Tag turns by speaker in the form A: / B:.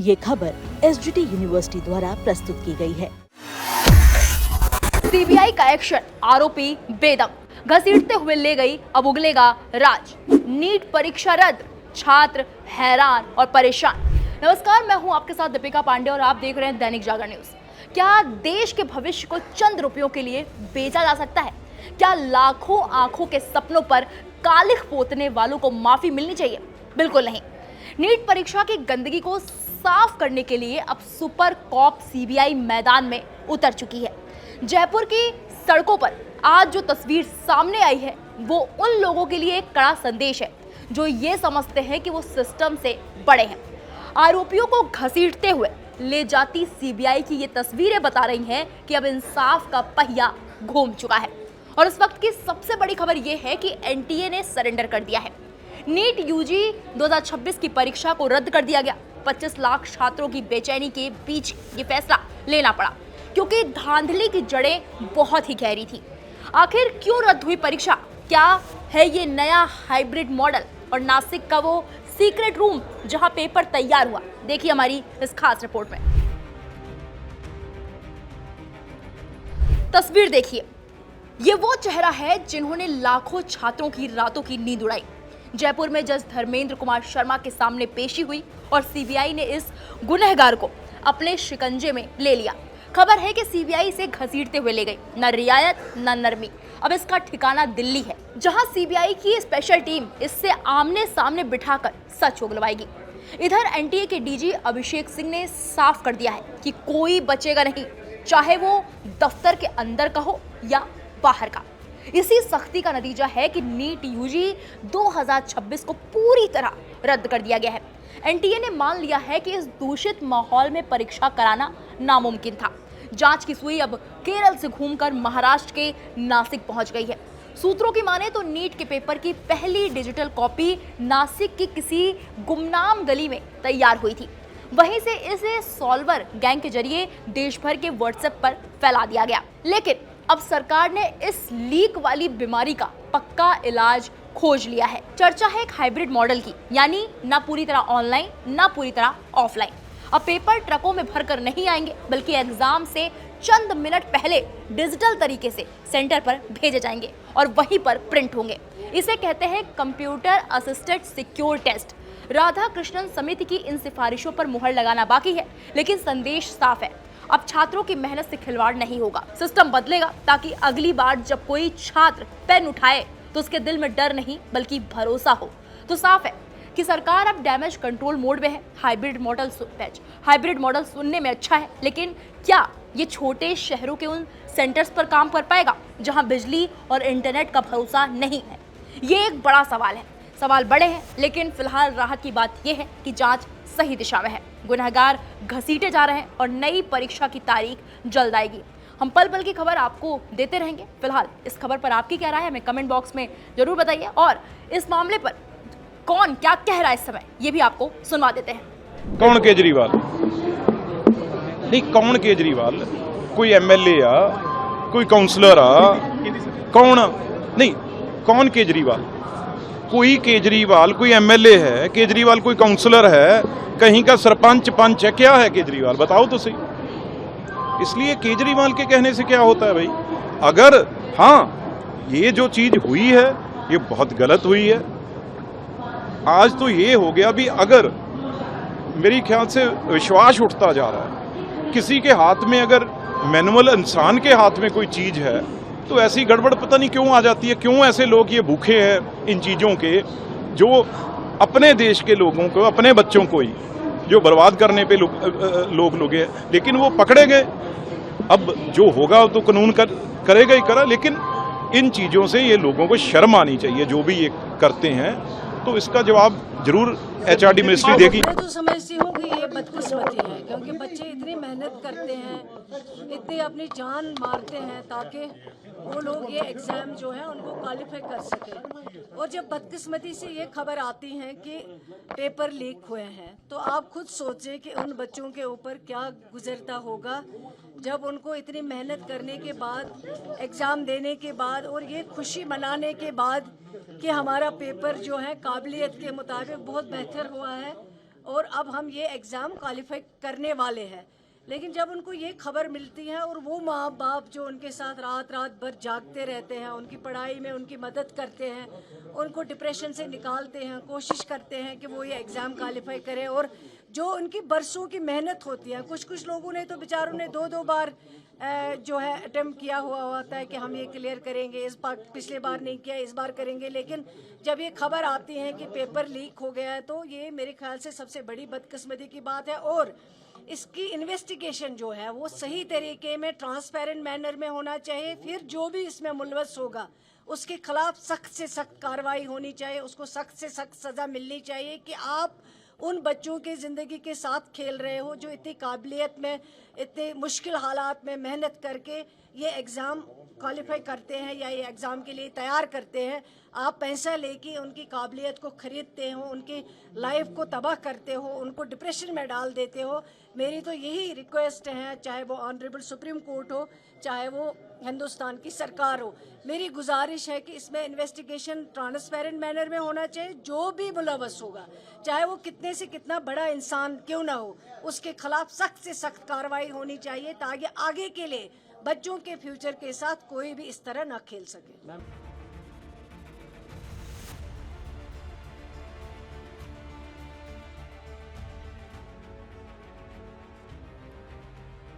A: ये खबर SGT university द्वारा प्रस्तुत की गई है।
B: सीबीआई का एक्शन, आरोपी बेदम, घसीटते हुए ले गई, अब उगलेगा राज। नीट परीक्षा रद्द, छात्र हैरान और परेशान। नमस्कार, मैं हूं आपके साथ दीपिका पांडे और आप देख रहे हैं दैनिक जागरण न्यूज। क्या देश के भविष्य को चंद रुपयों के लिए बेचा जा सकता है? क्या लाखों आंखों के सपनों पर कालिख पोतने वालों को माफी मिलनी चाहिए? बिल्कुल नहीं। नीट परीक्षा की गंदगी को साफ करने के लिए अब सुपर कॉप सीबीआई मैदान में उतर चुकी है। जयपुर की सड़कों पर आज जो तस्वीर सामने आई है वो उन लोगों के लिए एक कड़ा संदेश है जो ये समझते हैं कि वो सिस्टम से बड़े हैं। आरोपियों को घसीटते हुए ले जाती सीबीआई की ये तस्वीरें बता रही हैं कि अब इंसाफ का पहिया घूम चुका है। और इस वक्त की सबसे बड़ी खबर ये है कि एनटीए ने सरेंडर कर दिया है। नीट यूजी 2026 की परीक्षा को रद्द कर दिया गया। 25 लाख छात्रों की बेचैनी के बीच ये फैसला लेना पड़ा क्योंकि धांधली की जड़ें बहुत ही गहरी थी। आखिर क्यों रद्द हुई परीक्षा? क्या है ये नया हाइब्रिड मॉडल और नासिक का वो सीक्रेट रूम जहां पेपर तैयार हुआ? देखिए हमारी इस खास रिपोर्ट में। तस्वीर देखिए, ये वो चेहरा है जिन्होंने लाखों छात्रों की रातों की नींद उड़ाई। जयपुर में जज धर्मेंद्र कुमार शर्मा के सामने पेशी हुई और सीबीआई ने इस गुनहगार को अपने शिकंजे में ले लिया। खबर है कि सीबीआई इसे घसीटते हुए ले गई, न रियायत न नरमी। अब इसका ठिकाना दिल्ली है, जहां सीबीआई की स्पेशल टीम इससे आमने सामने बिठाकर सच उगलवाएगी। इधर एनटीए के डीजी अभिषेक सिंह ने साफ कर दिया है कि कोई बचेगा नहीं, चाहे वो दफ्तर के अंदर का हो या बाहर का। इसी सख्ती का नतीजा है कि नीट यूजी 2026 को पूरी तरह रद्द कर दिया गया है। एनटीए ने मान लिया है कि इस दूषित माहौल में परीक्षा कराना नामुमकिन था। जांच की सुई अब केरल से घूमकर महाराष्ट्र के नासिक पहुंच गई है। सूत्रों की माने तो नीट के पेपर की पहली डिजिटल कॉपी नासिक की किसी गुमनाम गली में तैयार हुई थी। वहीं से इसे सॉल्वर गैंग के जरिए देश भर के व्हाट्सएप पर फैला दिया गया। लेकिन अब सरकार ने इस लीक वाली बीमारी का पक्का इलाज खोज लिया है। चर्चा है एक हाइब्रिड मॉडल की, यानी ना पूरी तरह ऑनलाइन ना पूरी तरह ऑफलाइन। अब पेपर ट्रकों में भरकर नहीं आएंगे, बल्कि एग्जाम से चंद मिनट पहले डिजिटल तरीके से सेंटर पर भेजे जाएंगे और वहीं पर प्रिंट होंगे। इसे कहते हैं computer assisted secure test. Radhakrishnan समिति की इन सिफारिशों पर मुहर लगाना बाकी है, लेकिन संदेश साफ है। अब छात्रों की मेहनत से खिलवाड़ नहीं होगा। सिस्टम बदलेगा ताकि अगली बार जब कोई छात्र पेन उठाए तो उसके दिल में डर नहीं बल्कि भरोसा हो। तो साफ है कि सरकार अब डैमेज कंट्रोल मोड में है। हाइब्रिड मॉडल सुनने में अच्छा है, लेकिन क्या ये छोटे शहरों के उन सेंटर्स पर काम कर पाएगा जहां बिजली और इंटरनेट का भरोसा नहीं है? ये एक बड़ा सवाल है। सवाल बड़े हैं, लेकिन फिलहाल राहत की बात यह है कि जांच सही दिशा में है। गुनहगार घसीटे जा रहे हैं और नई परीक्षा की तारीख जल्द आएगी। हम पल पल की खबर आपको देते रहेंगे। फिलहाल इस खबर पर आपकी क्या राय है, हमें कमेंट बॉक्स में जरूर बताइए। और इस मामले पर कौन क्या कह रहा है इस समय, ये भी आपको सुनवा देते हैं।
C: कौन केजरीवाल? नहीं, कौन केजरीवाल? कोई एमएलए आ, कोई काउंसलर आ, कौन? नहीं, कौन केजरीवाल? कोई केजरीवाल कोई एमएलए है, केजरीवाल कोई काउंसलर है, कहीं का सरपंच पंच है, क्या है केजरीवाल? बताओ तो सही। इसलिए केजरीवाल के कहने से क्या होता है भाई? अगर हाँ ये जो चीज हुई है ये बहुत गलत हुई है। आज तो ये हो गया भी, अगर मेरी ख्याल से विश्वास उठता जा रहा है, किसी के हाथ में अगर मैनुअल इंसान के हाथ में कोई चीज है तो ऐसी गड़बड़ पता नहीं क्यों आ जाती है। क्यों ऐसे लोग ये भूखे हैं इन चीजों के, जो अपने देश के लोगों को, अपने बच्चों को ही जो बर्बाद करने पे लोग हैं, लेकिन वो पकड़े गए। अब जो होगा तो कानून करेगा ही करा, लेकिन इन चीजों से ये लोगों को शर्म आनी चाहिए जो भी ये करते हैं। तो इसका जवाब जरूर एचआरडी मिनिस्ट्री देगी।
D: मैं तो समझती हूँ कि ये बदकिस्मती है, क्योंकि बच्चे इतनी मेहनत करते हैं, इतनी अपनी जान मारते हैं ताकि वो लोग ये एग्ज़ाम जो है उनको क्वालिफाई कर सके। और जब बदकिस्मती से ये खबर आती है कि पेपर लीक हुए हैं, तो आप खुद सोचें कि उन बच्चों के ऊपर क्या गुजरता होगा जब उनको इतनी मेहनत करने के बाद, एग्ज़ाम देने के बाद और ये खुशी मनाने के बाद कि हमारा पेपर जो है काबिलियत के मुताबिक बहुत बेहतर हुआ है, और अब हम ये एग्ज़ाम क्वालिफाई करने वाले हैं। लेकिन जब उनको ये खबर मिलती है और वो माँ बाप जो उनके साथ रात रात भर जागते रहते हैं, उनकी पढ़ाई में उनकी मदद करते हैं, उनको डिप्रेशन से निकालते हैं, कोशिश करते हैं कि वो ये एग्ज़ाम क्वालिफाई करें, और जो उनकी बरसों की मेहनत होती है, कुछ लोगों ने तो बेचारों ने 2-2 बार जो है अटेम्प्ट किया हुआ होता है कि हम ये क्लियर करेंगे, इस बार पिछले बार नहीं किया, इस बार करेंगे, लेकिन जब ये खबर आती है कि पेपर लीक हो गया है तो ये मेरे ख्याल से सबसे बड़ी बदकिस्मती की बात है। और इसकी इन्वेस्टिगेशन जो है वो सही तरीके में ट्रांसपेरेंट मैनर में होना चाहिए। फिर जो भी इसमें मुलवस होगा उसके खिलाफ सख्त से सख्त कार्रवाई होनी चाहिए, उसको सख्त से सख्त सज़ा मिलनी चाहिए कि आप उन बच्चों की ज़िंदगी के साथ खेल रहे हो जो इतनी काबिलियत में, इतने मुश्किल हालात में मेहनत करके ये एग्ज़ाम क्वालिफाई करते हैं या ये एग्ज़ाम के लिए तैयार करते हैं। आप पैसा लेके उनकी काबिलियत को ख़रीदते हो, उनकी लाइफ को तबाह करते हो, उनको डिप्रेशन में डाल देते हो। मेरी तो यही रिक्वेस्ट है, चाहे वो ऑनरेबल सुप्रीम कोर्ट हो, चाहे वो हिंदुस्तान की सरकार हो, मेरी गुजारिश है कि इसमें इन्वेस्टिगेशन ट्रांसपेरेंट मैनर में होना चाहिए। जो भी मुलवस होगा, चाहे वो कितने से कितना बड़ा इंसान क्यों ना हो, उसके खिलाफ सख्त से सख्त कार्रवाई होनी चाहिए ताकि आगे के लिए बच्चों के फ्यूचर के साथ कोई भी इस तरह ना खेल सके।